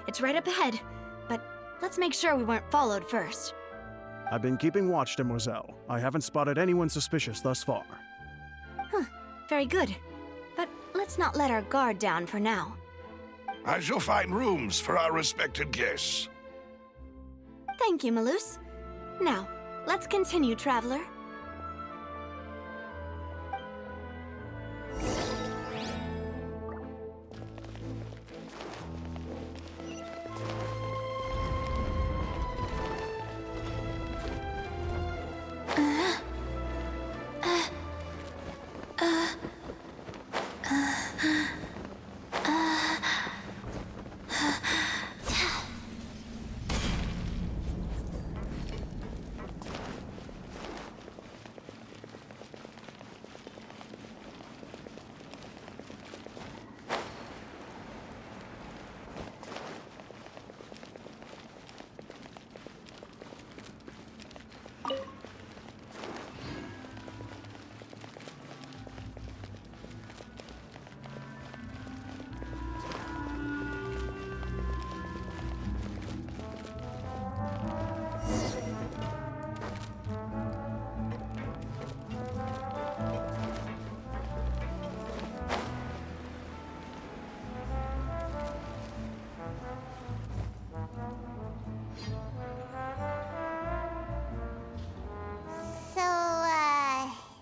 It's right up ahead, but let's make sure we weren't followed first. I've been keeping watch, Demoiselle. I haven't spotted anyone suspicious thus far. Huh, very good. But let's not let our guard down for now. I shall find rooms for our respected guests. Thank you, Malus. Now, let's continue, traveler.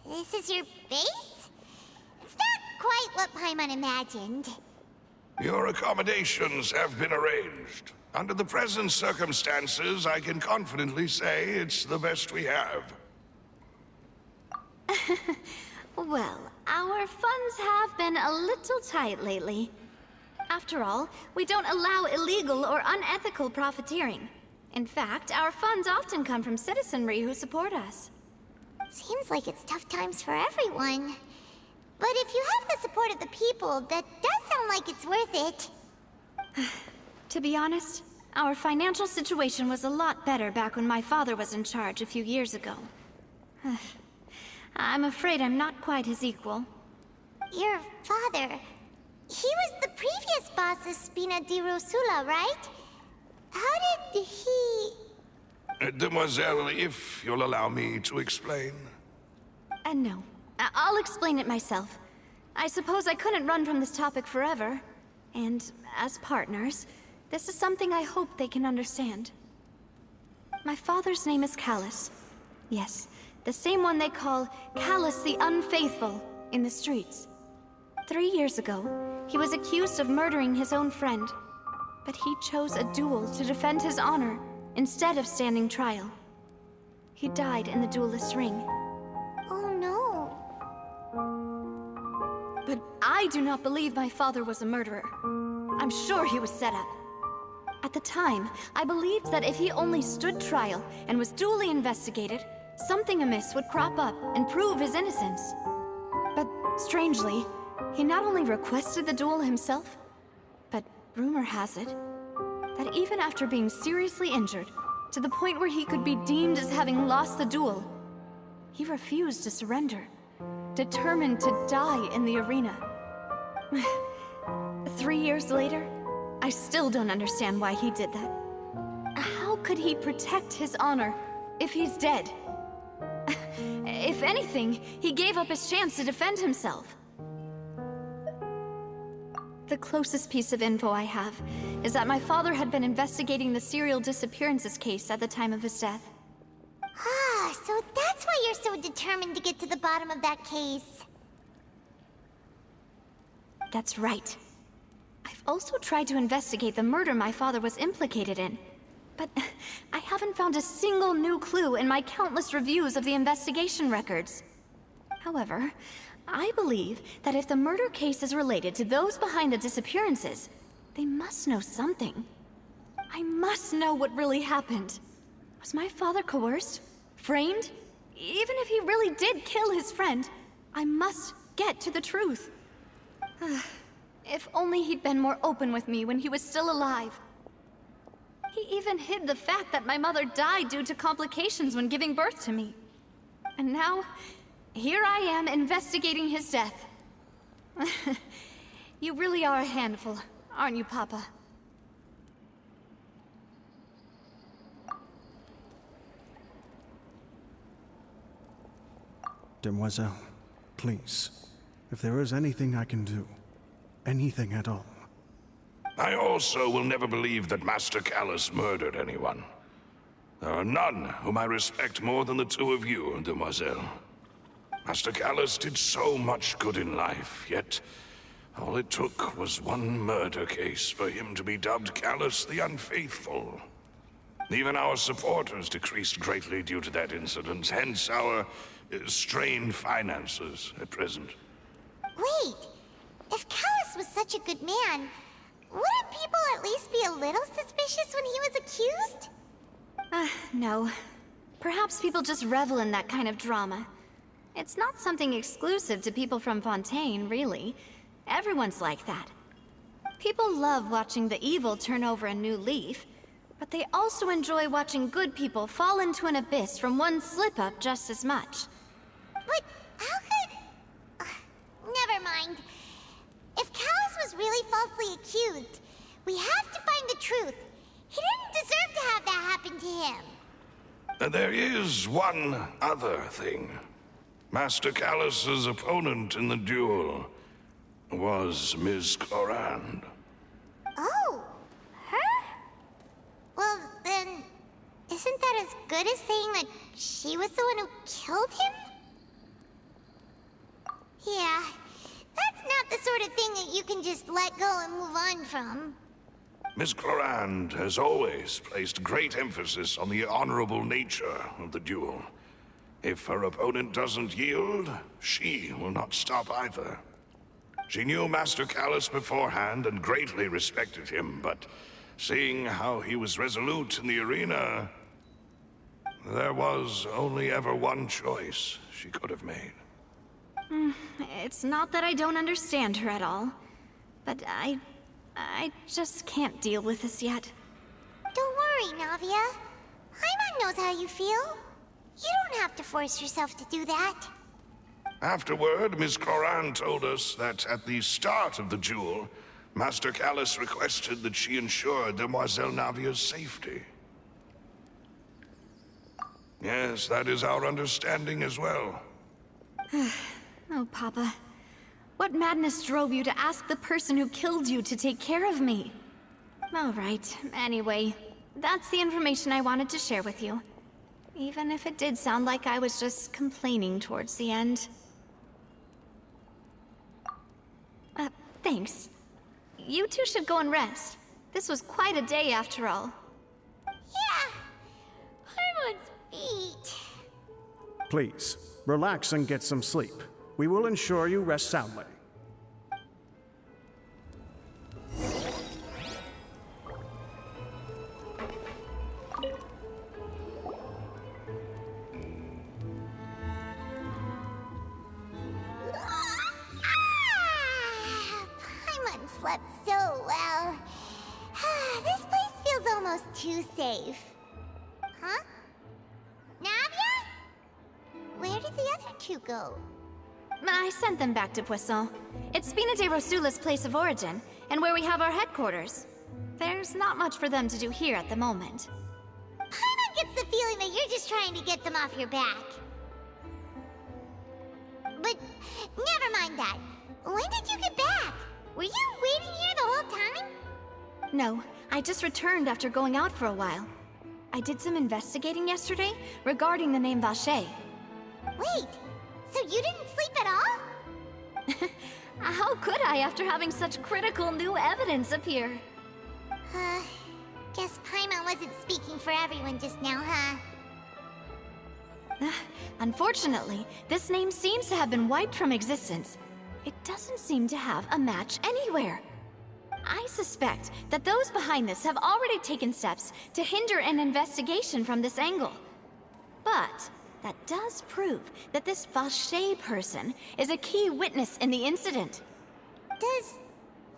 This is your base? It's not quite what Paimon imagined. Your accommodations have been arranged. Under the present circumstances, I can confidently say it's the best we have. Well, our funds have been a little tight lately. After all, we don't allow illegal or unethical profiteering. In fact, our funds often come from citizenry who support us. Seems like it's tough times for everyone. But if you have the support of the people, that does sound like it's worth it. To be honest, our financial situation was a lot better back when my father was in charge a few years ago. I'm afraid I'm not quite his equal. Your father... he was the previous boss of Spina di Rosula, right? How did he... Demoiselle, if you'll allow me to explain. No. I'll explain it myself. I suppose I couldn't run from this topic forever. And as partners, this is something I hope they can understand. My father's name is Callus. Yes, the same one they call Callus the Unfaithful in the streets. 3 years ago, he was accused of murdering his own friend. But he chose a duel to defend his honor instead of standing trial. He died in the duelist's ring. Oh no. But I do not believe my father was a murderer. I'm sure he was set up. At the time, I believed that if he only stood trial and was duly investigated, something amiss would crop up and prove his innocence. But strangely, he not only requested the duel himself, but rumor has it that even after being seriously injured, to the point where he could be deemed as having lost the duel, he refused to surrender, determined to die in the arena. 3 years later, I still don't understand why he did that. How could he protect his honor if he's dead? If anything, he gave up his chance to defend himself. The closest piece of info I have is that my father had been investigating the serial disappearances case at the time of his death. Ah, so that's why you're so determined to get to the bottom of that case. That's right. I've also tried to investigate the murder my father was implicated in, but I haven't found a single new clue in my countless reviews of the investigation records. However, I believe that if the murder case is related to those behind the disappearances, they must know something. I must know what really happened. Was my father coerced? Framed? Even if he really did kill his friend, I must get to the truth. If only he'd been more open with me when he was still alive. He even hid the fact that my mother died due to complications when giving birth to me. And now, here I am investigating his death. You really are a handful, aren't you, Papa? Demoiselle, please, if there is anything I can do, anything at all. I also will never believe that Master Callus murdered anyone. There are none whom I respect more than the two of you, Demoiselle. Master Callus did so much good in life, yet all it took was one murder case for him to be dubbed Callus the Unfaithful. Even our supporters decreased greatly due to that incident, hence our strained finances at present. Wait, if Callus was such a good man, wouldn't people at least be a little suspicious when he was accused? No. Perhaps people just revel in that kind of drama. It's not something exclusive to people from Fontaine, really. Everyone's like that. People love watching the evil turn over a new leaf, but they also enjoy watching good people fall into an abyss from one slip-up just as much. But how could... never mind. If Callus was really falsely accused, we have to find the truth. He didn't deserve to have that happen to him. There is one other thing. Master Callus's opponent in the duel was Ms. Clorand. Oh, her? Well, then, isn't that as good as saying that she was the one who killed him? Yeah, that's not the sort of thing that you can just let go and move on from. Ms. Clorand has always placed great emphasis on the honorable nature of the duel. If her opponent doesn't yield, she will not stop either. She knew Master Callus beforehand and greatly respected him, but seeing how he was resolute in the arena, there was only ever one choice she could have made. It's not that I don't understand her at all, but I just can't deal with this yet. Don't worry, Navia. Paimon knows how you feel. You don't have to force yourself to do that. Afterward, Ms. Clorand told us that at the start of the duel, Master Callus requested that she ensure Demoiselle Navia's safety. Yes, that is our understanding as well. Oh, Papa. What madness drove you to ask the person who killed you to take care of me? All right, anyway, that's the information I wanted to share with you. Even if it did sound like I was just complaining towards the end. Thanks. You two should go and rest. This was quite a day after all. Yeah, Paimon's feet. Please, relax and get some sleep. We will ensure you rest soundly. Paimon slept so well. This place feels almost too safe. Huh? Navia? Where did the other two go? I sent them back to Poisson. It's Spina de Rosula's place of origin, and where we have our headquarters. There's not much for them to do here at the moment. Paimon gets the feeling that you're just trying to get them off your back. But never mind that. When did you get back? Were you waiting here the whole time? No, I just returned after going out for a while. I did some investigating yesterday regarding the name Vacher. Wait, so you didn't sleep at all? How could I after having such critical new evidence appear? Guess Paimon wasn't speaking for everyone just now, huh? Unfortunately, this name seems to have been wiped from existence. It doesn't seem to have a match anywhere. I suspect that those behind this have already taken steps to hinder an investigation from this angle. But that does prove that this Vacher person is a key witness in the incident. Does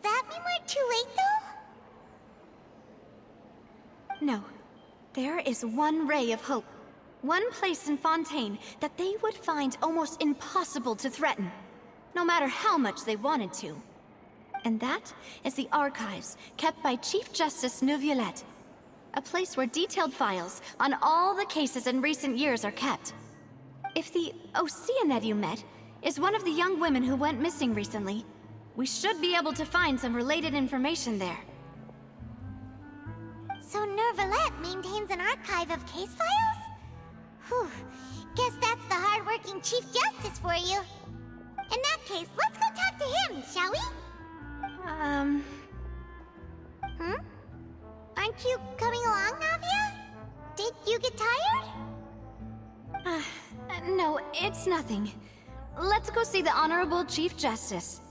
that mean we're too late, though? No. There is one ray of hope. One place in Fontaine that they would find almost impossible to threaten, no matter how much they wanted to. And that is the archives kept by Chief Justice Neuvillette, a place where detailed files on all the cases in recent years are kept. if the Oceanid you met is one of the young women who went missing recently, we should be able to find some related information there. So Nervalette maintains an archive of case files? Whew. Guess that's the hard-working Chief Justice for you. In that case, let's go talk to him, shall we? Aren't you coming along, Navia? Did you get tired? No, it's nothing. Let's go see the Honorable Chief Justice.